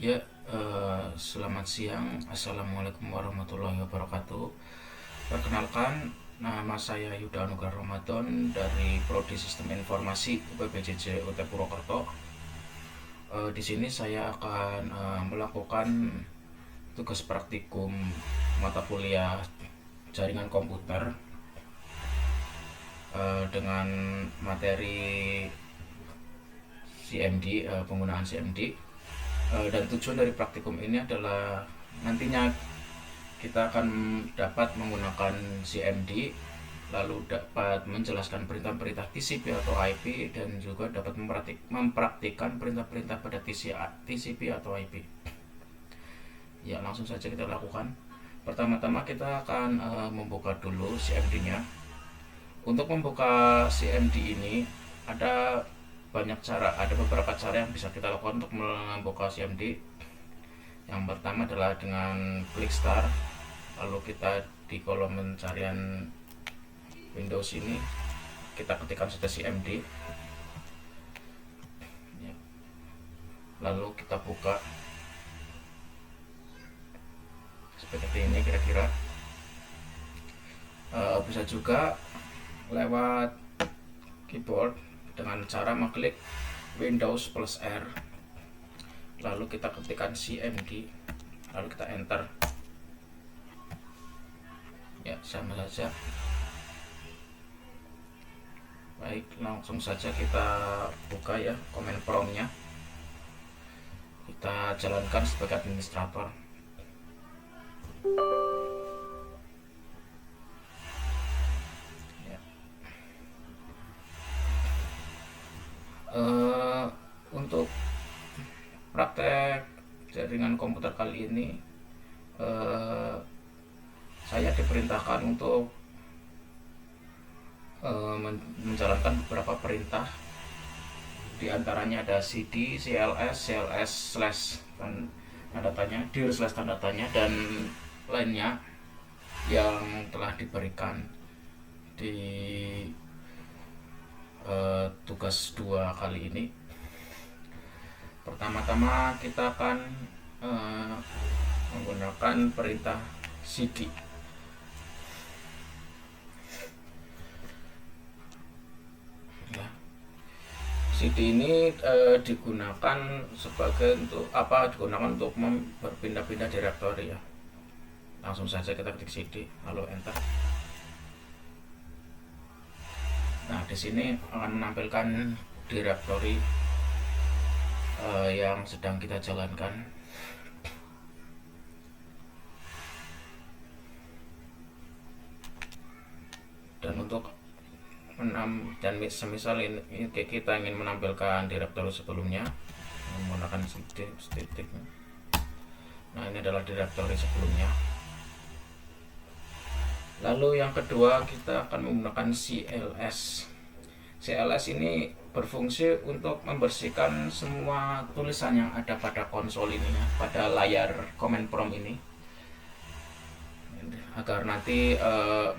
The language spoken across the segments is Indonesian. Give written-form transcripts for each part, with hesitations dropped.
Ya, selamat siang. Assalamualaikum warahmatullahi wabarakatuh. Perkenalkan, nama saya Yuda Anugrah Ramadan dari Prodi Sistem Informasi UPBJJ UT Purwokerto. Di sini saya akan melakukan tugas praktikum mata kuliah jaringan komputer dengan materi CMD, penggunaan CMD. Dan tujuan dari praktikum ini adalah nantinya kita akan dapat menggunakan CMD, lalu dapat menjelaskan perintah-perintah TCP atau IP, dan juga dapat mempraktikkan perintah-perintah pada TCP atau IP. Ya, langsung saja kita lakukan. Pertama-tama kita akan membuka dulu CMD-nya. Untuk membuka CMD ini ada beberapa cara yang bisa kita lakukan untuk membuka CMD. Yang pertama adalah dengan klik start, lalu kita di kolom pencarian Windows ini kita ketikkan saja CMD, lalu kita buka seperti ini kira-kira. Bisa juga lewat keyboard dengan cara mengklik Windows plus R, lalu kita ketikkan CMD, lalu kita enter. Ya, sama saja. Baik, langsung saja kita buka ya command prompt-nya. Kita jalankan sebagai administrator. Untuk praktek jaringan komputer kali ini saya diperintahkan untuk menjalankan beberapa perintah. Di antaranya ada cd, cls slash tanda tanya, dir slash tanda tanya, dan lainnya yang telah diberikan di tugas 2 kali ini. Pertama-tama kita akan menggunakan perintah cd. Ya. CD ini digunakan sebagai digunakan untuk berpindah-pindah direktori ya. Langsung saja kita ketik cd lalu enter. Nah, di sini akan menampilkan direktori yang sedang kita jalankan. Dan untuk semisal ini kita ingin menampilkan direktori sebelumnya menggunakan titik. Nah, ini adalah direktori sebelumnya. Lalu yang kedua kita akan menggunakan CLS. CLS ini berfungsi untuk membersihkan semua tulisan yang ada pada konsol ini ya, pada layar command prompt ini, agar nanti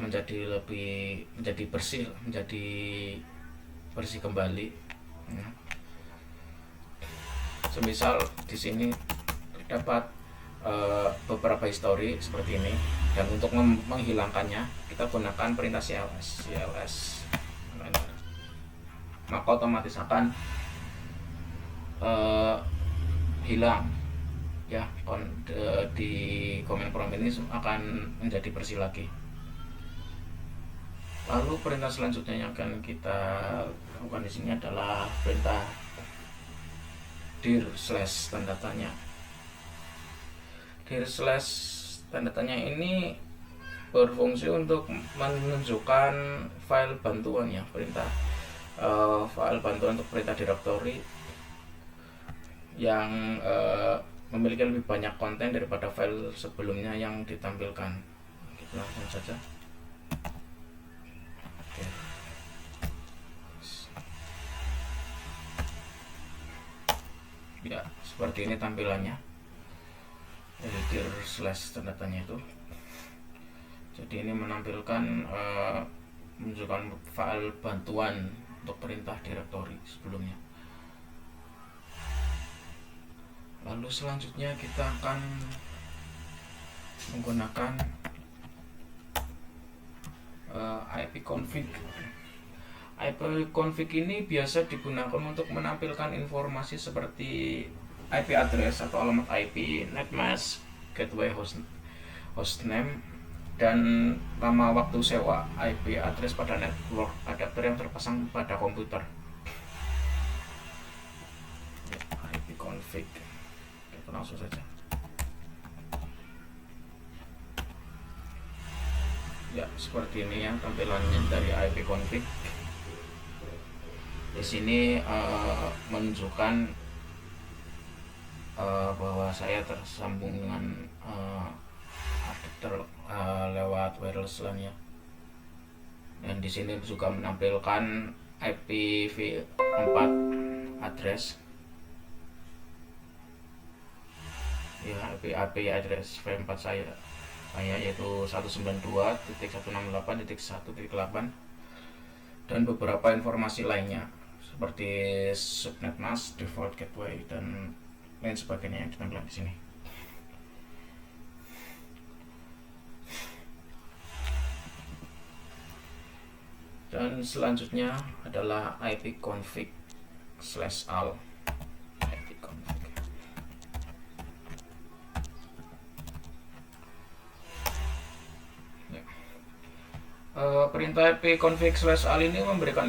menjadi bersih kembali. Ya. Semisal di sini terdapat beberapa histori seperti ini, dan untuk menghilangkannya kita gunakan perintah CLS, maka otomatis akan hilang ya, di command prompt ini akan menjadi bersih lagi. Lalu perintah selanjutnya yang akan kita lakukan di sini adalah perintah dir slash tanda tanya. Dir slash tanda tanya ini berfungsi untuk menunjukkan file bantuan ya, file bantuan untuk perintah direktori yang memiliki lebih banyak konten daripada file sebelumnya yang ditampilkan. Kita langsung saja. Oke. Ya, seperti ini tampilannya. Dir slash tanda tanya itu. Jadi ini menampilkan menunjukkan file bantuan untuk perintah direktori sebelumnya. Lalu selanjutnya kita akan menggunakan ipconfig. ipconfig ini biasa digunakan untuk menampilkan informasi seperti IP address atau alamat IP, netmask, gateway hostname, dan lama waktu sewa IP address pada network adapter yang terpasang pada komputer. ipconfig, kita langsung saja. Ya, seperti ini ya tampilannya dari ipconfig. Di sini menunjukkan bahwa saya tersambung dengan adapter lewat wireless LAN ya. Dan di sini juga menampilkan IPv4 address. Ya, IP address V4 saya yaitu 192.168.1.8 dan beberapa informasi lainnya seperti subnet mask, default gateway, dan lain sebagainya yang ditampilkan di sini. Dan selanjutnya adalah ipconfig/al. ipconfig. Ya. Perintah ipconfig/al ini memberikan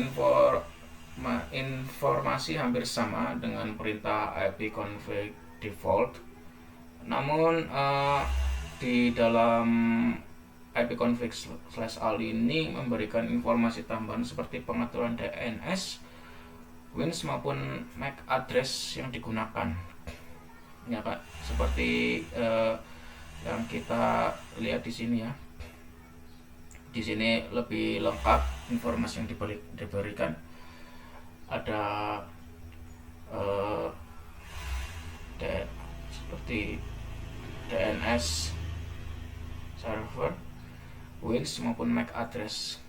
informasi hampir sama dengan perintah ipconfig default. Namun di dalam ipconfig/al ini memberikan informasi tambahan seperti pengaturan DNS, WINS maupun MAC address yang digunakan. Ya Kak, seperti yang kita lihat di sini ya. Di sini lebih lengkap informasi yang diberikan. Ada seperti DNS server, WINS maupun MAC address.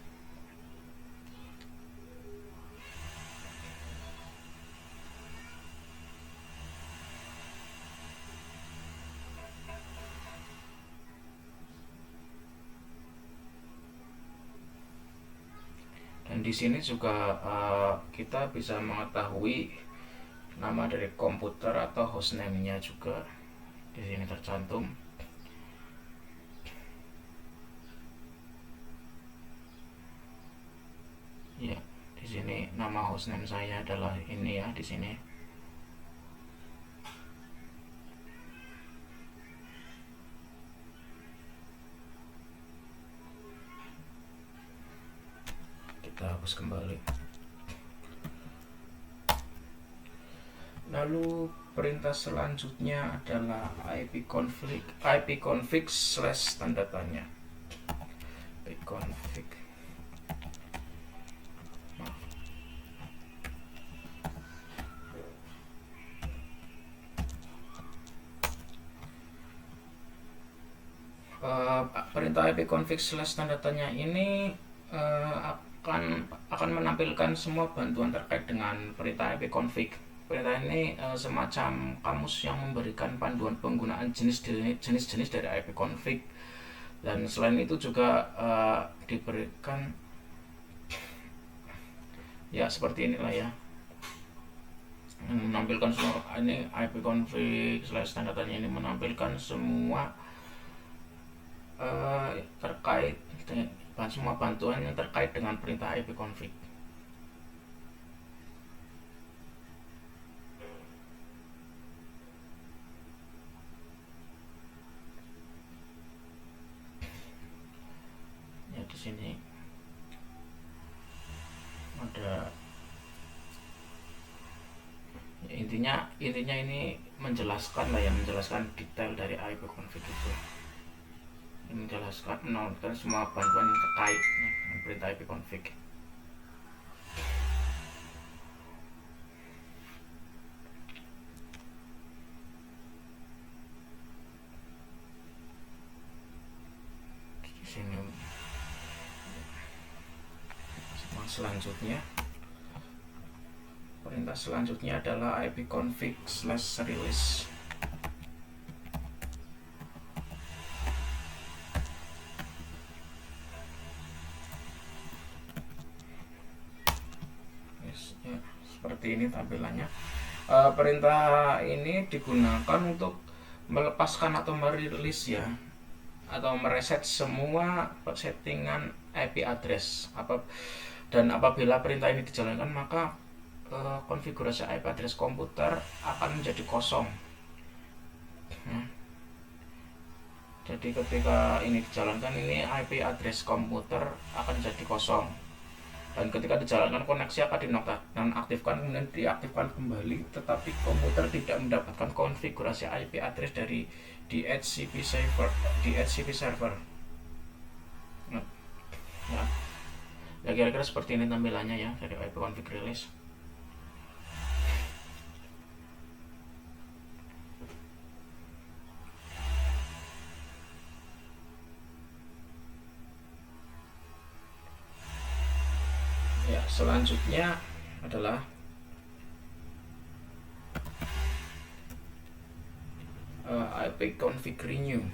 Dan di sini juga kita bisa mengetahui nama dari komputer atau hostname-nya juga di sini tercantum. Ya, di sini nama hostname saya adalah ini ya di sini. Kita hapus kembali. Lalu perintah selanjutnya adalah ipconfig/tanda tanya. ipconfig. Perintah ipconfig/tanda tanya ini akan menampilkan semua bantuan terkait dengan perintah ipconfig. Perintah ini semacam kamus yang memberikan panduan penggunaan jenis-jenis dari ipconfig, dan selain itu juga diberikan ya seperti inilah ya, menampilkan semua. Ini ipconfig/tanda tanya ini menampilkan semua terkait semua bantuan yang terkait dengan perintah ipconfig. Ya, di sini ada ya, intinya ini menjelaskan detail dari ipconfig itu. Menjelaskan menampilkan semua bantuan yang terkait dengan perintah ipconfig. Di sini selanjutnya perintah selanjutnya adalah ipconfig/release. seperti ini tampilannya. Perintah ini digunakan untuk melepaskan atau merilis ya, atau mereset semua settingan IP address dan apabila perintah ini dijalankan maka konfigurasi IP address komputer akan menjadi kosong. Jadi ketika ini dijalankan, ini IP address komputer akan jadi kosong, dan ketika dijalankan koneksi akan dinonaktifkan kemudian diaktifkan kembali, tetapi komputer tidak mendapatkan konfigurasi IP address dari DHCP server. Nah, ya kira-kira seperti ini tampilannya ya dari IP config release. Ya, selanjutnya adalah IP config renew.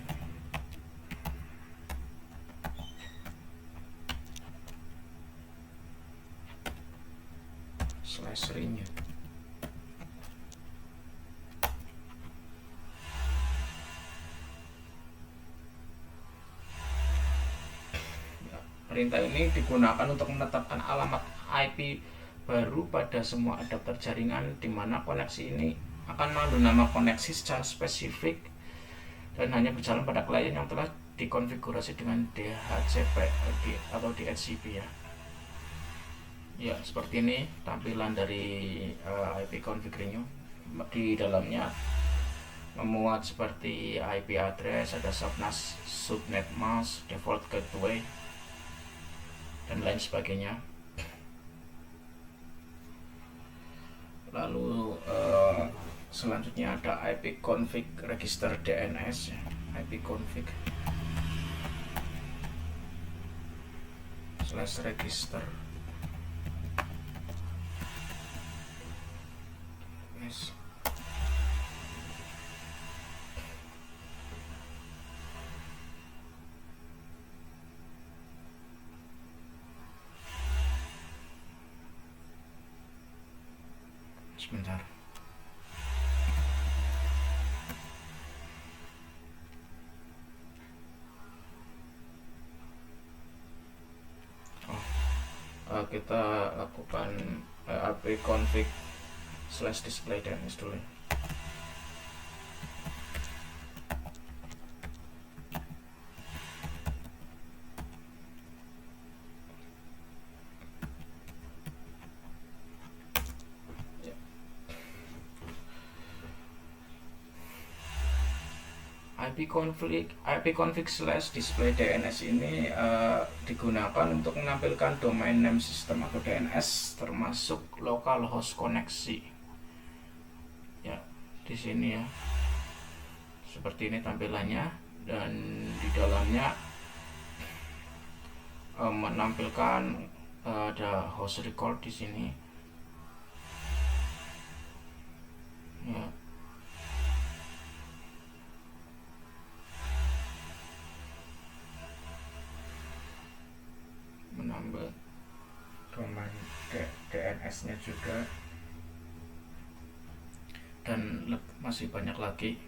/renew. Perintah ini digunakan untuk menetapkan alamat IP baru pada semua adapter jaringan, di mana koneksi ini akan mengandung nama koneksi secara spesifik dan hanya berjalan pada klien yang telah dikonfigurasi dengan DHCP atau DHCP ya. Ya, seperti ini tampilan dari IP config renew. Di dalamnya memuat seperti IP address, ada subnet mask, default gateway, dan lain sebagainya. Lalu selanjutnya ada IP config register DNS ya. IP config /register yes. Sebentar. Kita lakukan IP config /display DNS dulu. IP config /display DNS ini digunakan untuk menampilkan domain name system atau DNS termasuk localhost koneksi. Ya, di sini ya. Seperti ini tampilannya, dan di dalamnya menampilkan ada host record di sini. Ya. Menambah domain DNS-nya juga, dan masih banyak lagi.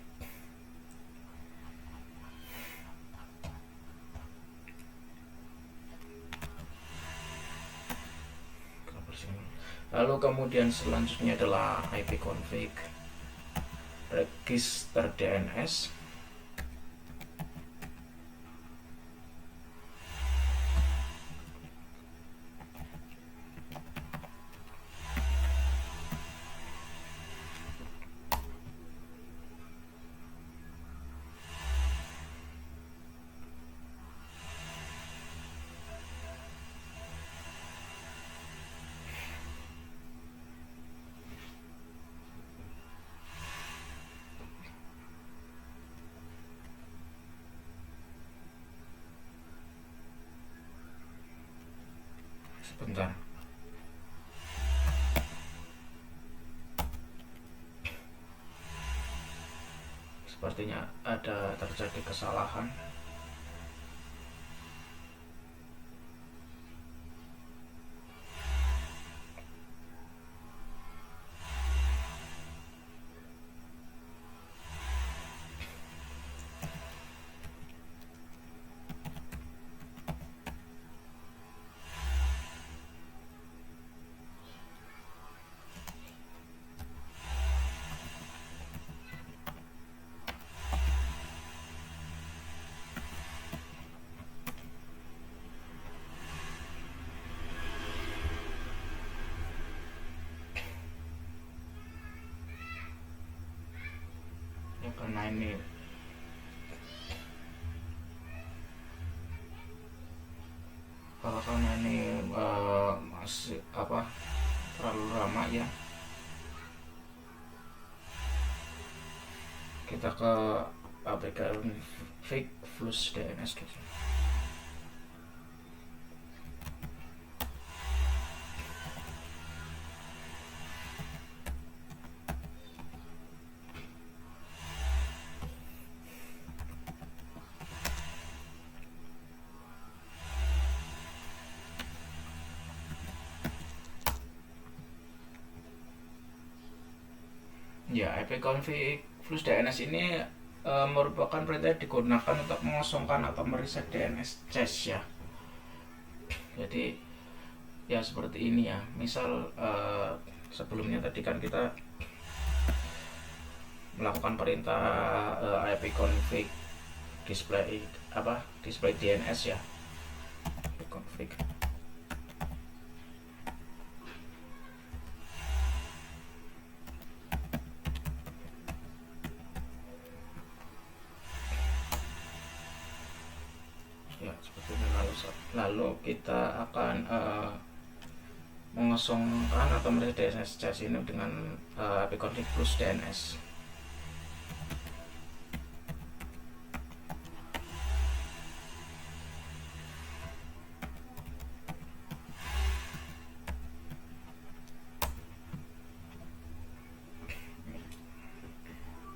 Lalu kemudian selanjutnya adalah IP config register DNS. Sebentar. Sepertinya ada terjadi kesalahan. karena ini masih terlalu lama ya, kita ke aplikasi Config Flux DNS gitu. Ya, ipconfig Flux DNS ini merupakan perintah yang digunakan untuk mengosongkan atau mereset DNS cache ya. Jadi ya seperti ini ya. Misal sebelumnya tadi kan kita melakukan perintah ipconfig display DNS ya. Ipconfig. Ya seperti ini, lalu kita akan mengosongkan atau mereset DNS cache ini dengan ipconfig Flux DNS.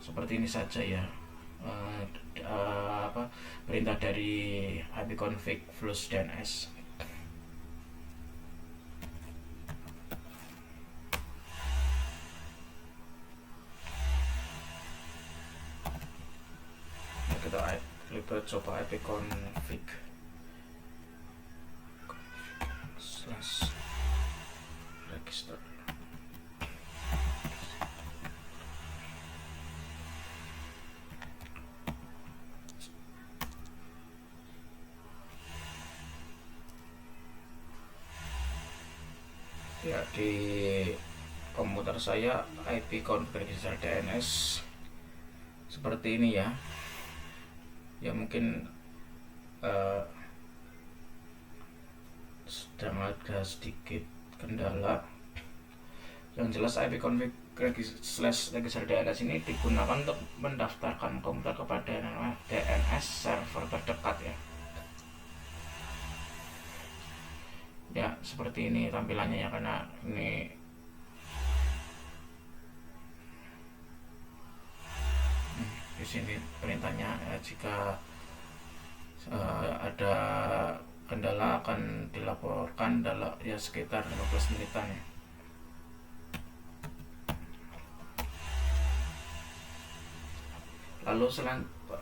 Seperti ini saja ya perintah dari ipconfig Flux DNS. Kita coba ipconfig /register. Ya, di komputer saya ipconfig register DNS seperti ini ya. Ya mungkin sedang ada sedikit kendala. Yang jelas ipconfig register DNS ini digunakan untuk mendaftarkan komputer kepada DNS server terdekat ya. Ya seperti ini tampilannya ya, karena ini di sini perintahnya jika ada kendala akan dilaporkan dalam ya sekitar 15 menitan ya. Lalu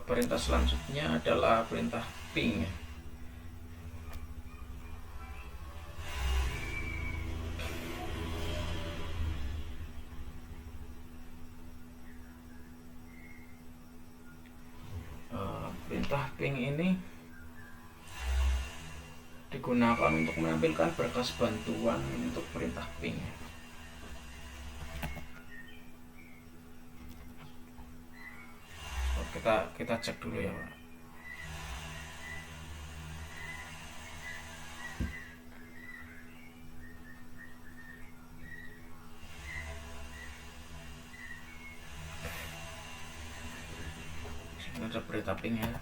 perintah selanjutnya adalah perintah ping ya. Perintah ping ini digunakan untuk menampilkan berkas bantuan untuk perintah ping. Kita cek dulu ya Pak. Ini ada perintah ping ya.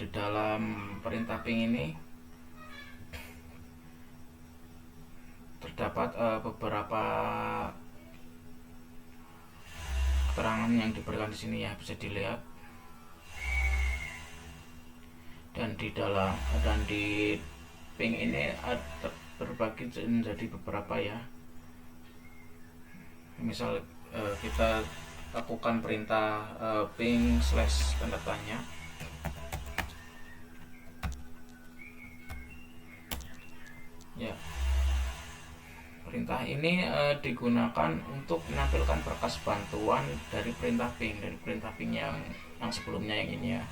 Di dalam perintah ping ini terdapat beberapa keterangan yang diberikan di sini ya, bisa dilihat. Dan di ping ini terbagi menjadi beberapa ya. Misal kita lakukan perintah ping / tanda tanya. Ya, perintah ini digunakan untuk menampilkan berkas bantuan dari perintah ping yang sebelumnya yang ini ya.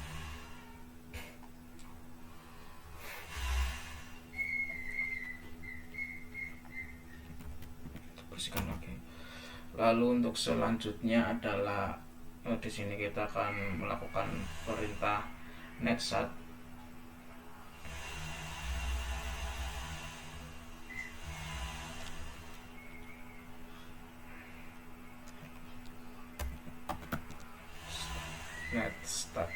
bersihkan lagi. Lalu untuk selanjutnya adalah di sini kita akan melakukan perintah netstat. Netstat.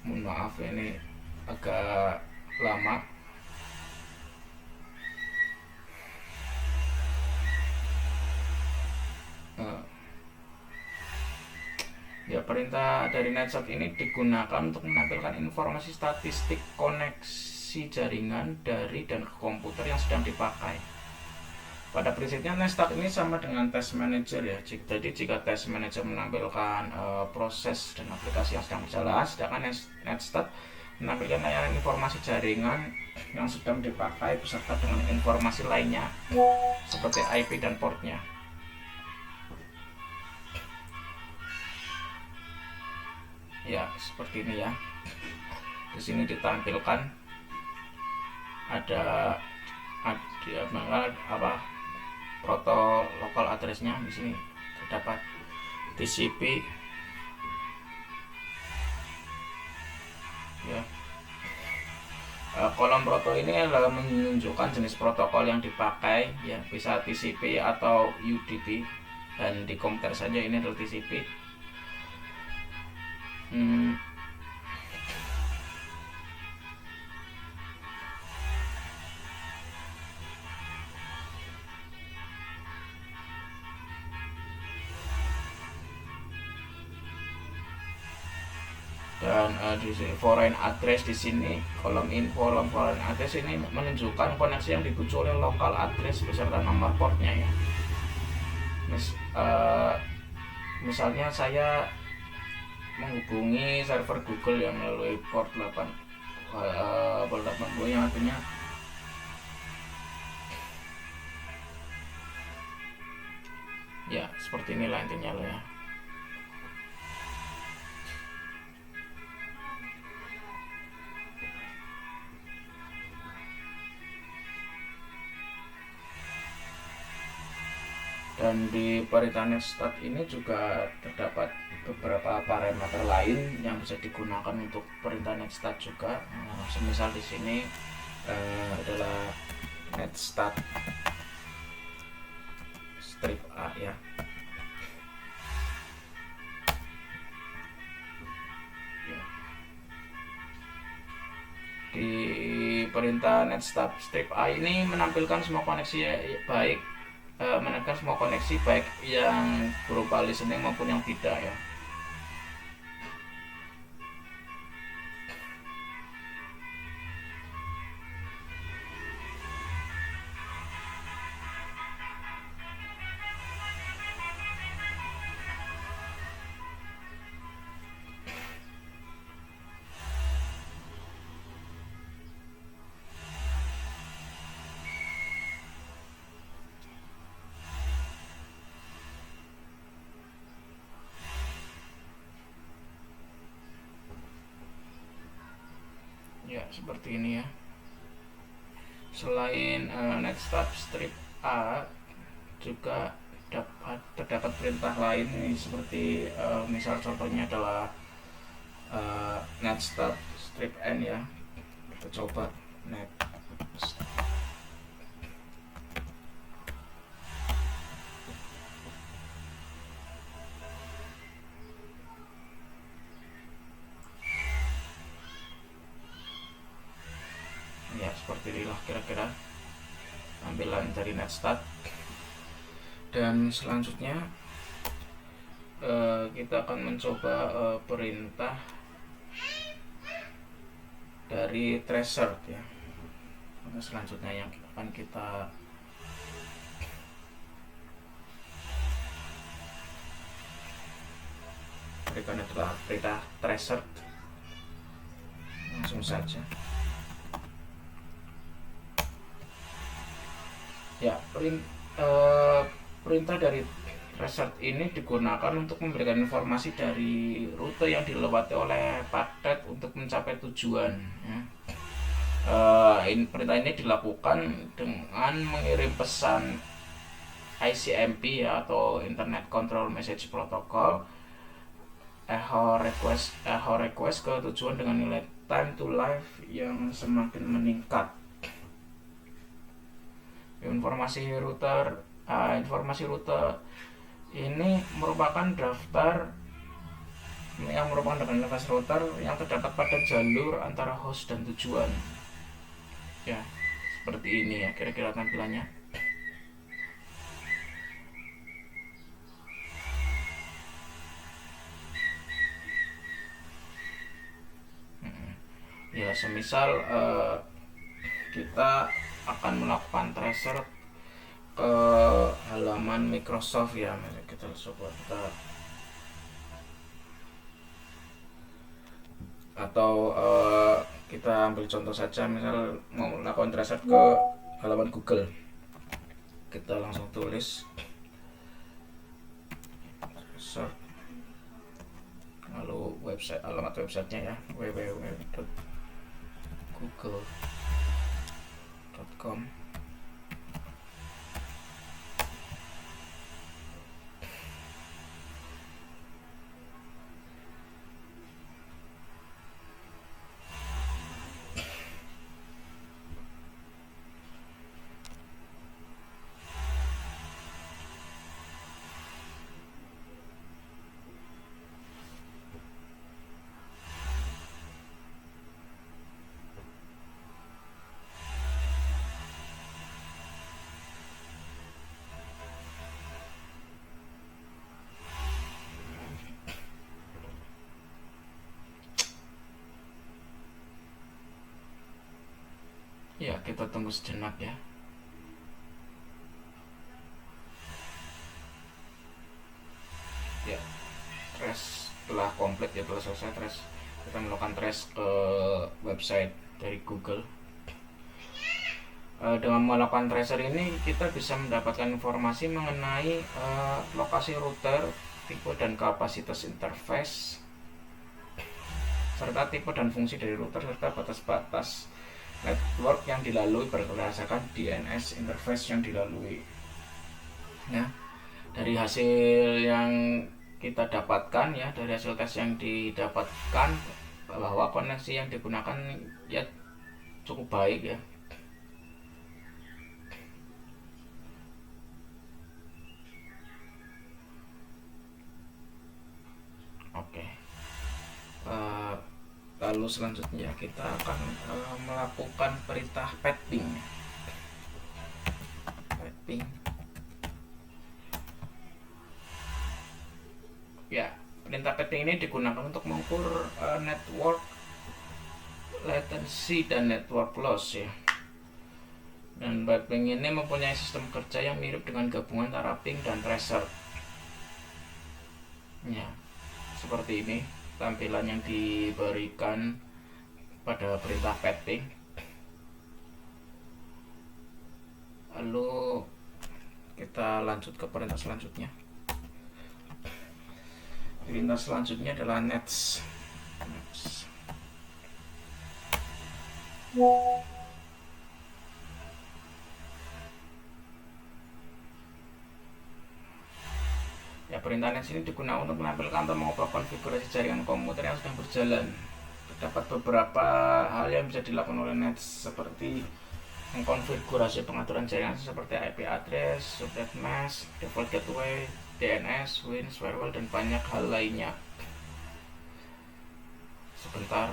Mohon maaf ini agak lama. Ya, perintah dari netstat ini digunakan untuk menampilkan informasi statistik koneksi jaringan dari dan ke komputer yang sedang dipakai. Pada prinsipnya netstat ini sama dengan task manager ya. Jadi jika task manager menampilkan proses dan aplikasi yang sedang berjalan, sedangkan netstat menampilkan layanan informasi jaringan yang sedang dipakai beserta dengan informasi lainnya seperti IP dan portnya. Ya, seperti ini ya. Di sini ditampilkan ada proto lokal address-nya. Di sini terdapat TCP ya. Kolom proto ini adalah menunjukkan jenis protokol yang dipakai ya, bisa TCP atau UDP, dan di komputer saja ini adalah TCP. Dan di foreign address di sini, kolom foreign address ini menunjukkan koneksi yang dituju oleh local address beserta nomor portnya ya. Misalnya saya menghubungi server Google yang melalui port 80 yang artinya ya seperti inilah intinya loh ya. Dan di perintah netstat ini juga terdapat beberapa parameter lain yang bisa digunakan untuk perintah netstat juga. Semisal di sini adalah netstat strip A ya. Di perintah netstat strip A ini menampilkan semua koneksi baik menekan semua koneksi baik yang berupa listening maupun yang tidak ya. Ya, seperti ini ya. Selain netstat strip A, juga terdapat perintah lain nih, seperti misal contohnya adalah netstat strip N ya. Kita coba netstat. Ya, seperti inilah kira-kira tampilan dari netstat. Dan selanjutnya kita akan mencoba perintah dari tracer ya. Selanjutnya yang akan kita berikan adalah perintah tracer. Langsung saja. Ya, perintah dari tracer ini digunakan untuk memberikan informasi dari rute yang dilewati oleh paket untuk mencapai tujuan. Ya. Perintah ini dilakukan dengan mengirim pesan ICMP ya, atau Internet Control Message Protocol, echo request ke tujuan dengan nilai time to life yang semakin meningkat. Informasi rute ini merupakan daftar yang merupakan identitas router yang terdapat pada jalur antara host dan tujuan. Ya, seperti ini ya kira-kira tampilannya. Ya, semisal kita akan melakukan tracer ke halaman Microsoft ya, kita coba atau kita ambil contoh saja, misal mau melakukan tracer ke halaman Google, kita langsung tulis tracer, lalu alamat websitenya ya, www.google.com. Ya, kita tunggu sejenak ya. Ya, trace telah komplit ya, telah selesai trace. Kita melakukan trace ke website dari Google. Dengan melakukan tracer ini kita bisa mendapatkan informasi mengenai lokasi router, tipe dan kapasitas interface, serta tipe dan fungsi dari router, serta batas-batas network yang dilalui berdasarkan DNS interface yang dilalui. Ya, dari hasil yang kita dapatkan ya, dari hasil tes yang didapatkan, bahwa koneksi yang digunakan ya cukup baik ya. Oke. Lalu selanjutnya kita akan melakukan perintah petping. Ya, perintah petping ini digunakan untuk mengukur network latency dan network loss ya. Dan petping ini mempunyai sistem kerja yang mirip dengan gabungan antara ping dan tracer. Ya, seperti ini tampilan yang diberikan pada perintah petping. Lalu kita lanjut ke perintah selanjutnya. Perintah selanjutnya adalah nets. Ya, perintah nets ini digunakan untuk menampilkan atau mengubah konfigurasi jaringan komputer yang sedang berjalan. Terdapat beberapa hal yang bisa dilakukan oleh nets, seperti mengkonfigurasi pengaturan jaringan seperti IP address, subnet mask, default gateway, DNS, WIN, firewall, dan banyak hal lainnya. Sebentar.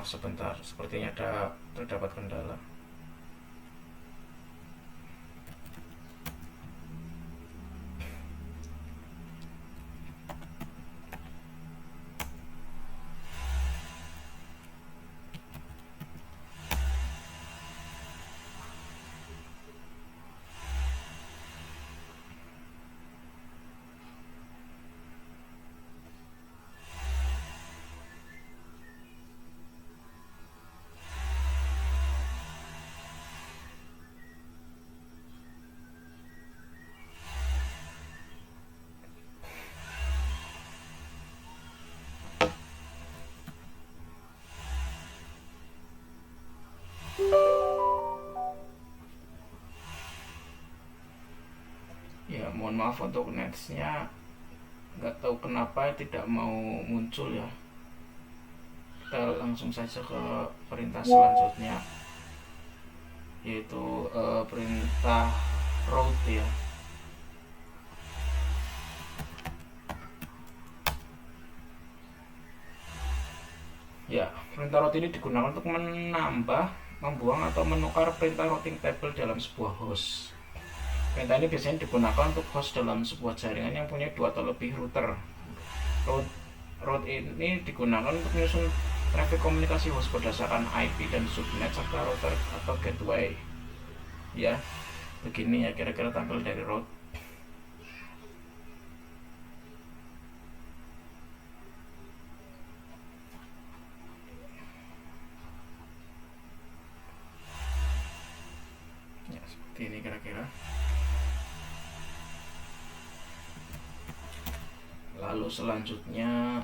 maaf sebentar, sepertinya terdapat kendala. Ya, mohon maaf untuk netsnya, nggak tahu kenapa tidak mau muncul ya. Kita langsung saja ke perintah selanjutnya, yaitu perintah route ya. Ya, perintah route ini digunakan untuk menambah, membuang atau menukar perintah routing table dalam sebuah host. Perintah ini biasanya digunakan untuk host dalam sebuah jaringan yang punya 2 atau lebih router. Route ini digunakan untuk menyusun traffic komunikasi host berdasarkan IP dan subnet serta router atau gateway. Ya, begini ya kira-kira tampil dari route. Ya, seperti ini kira-kira. Lalu selanjutnya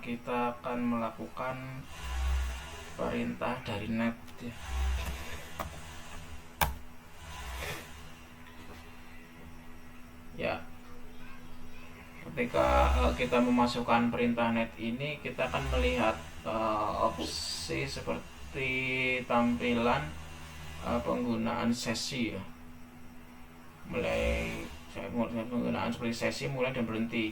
kita akan melakukan perintah dari net ya. Ya, ketika kita memasukkan perintah net ini, kita akan melihat opsi seperti tampilan penggunaan sesi ya. Mulai penggunaan seperti sesi, mulai dan berhenti.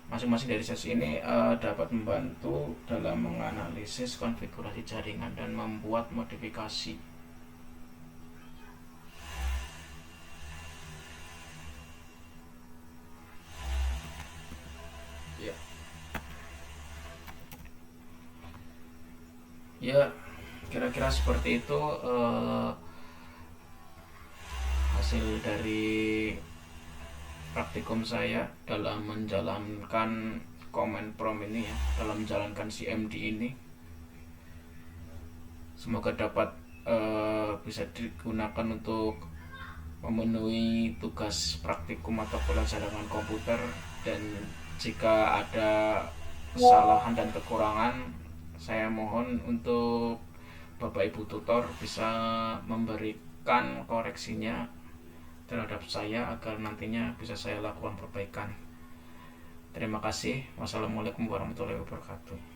Masing-masing dari sesi ini dapat membantu dalam menganalisis konfigurasi jaringan dan membuat modifikasi. Ya, kira-kira seperti itu hasil dari praktikum saya dalam menjalankan command prompt ini ya, dalam menjalankan CMD ini. Semoga dapat bisa digunakan untuk memenuhi tugas praktikum atau pelajaran komputer, dan jika ada kesalahan dan kekurangan, saya mohon untuk Bapak Ibu tutor bisa memberikan koreksinya terhadap saya agar nantinya bisa saya lakukan perbaikan. Terima kasih. Wassalamualaikum warahmatullahi wabarakatuh.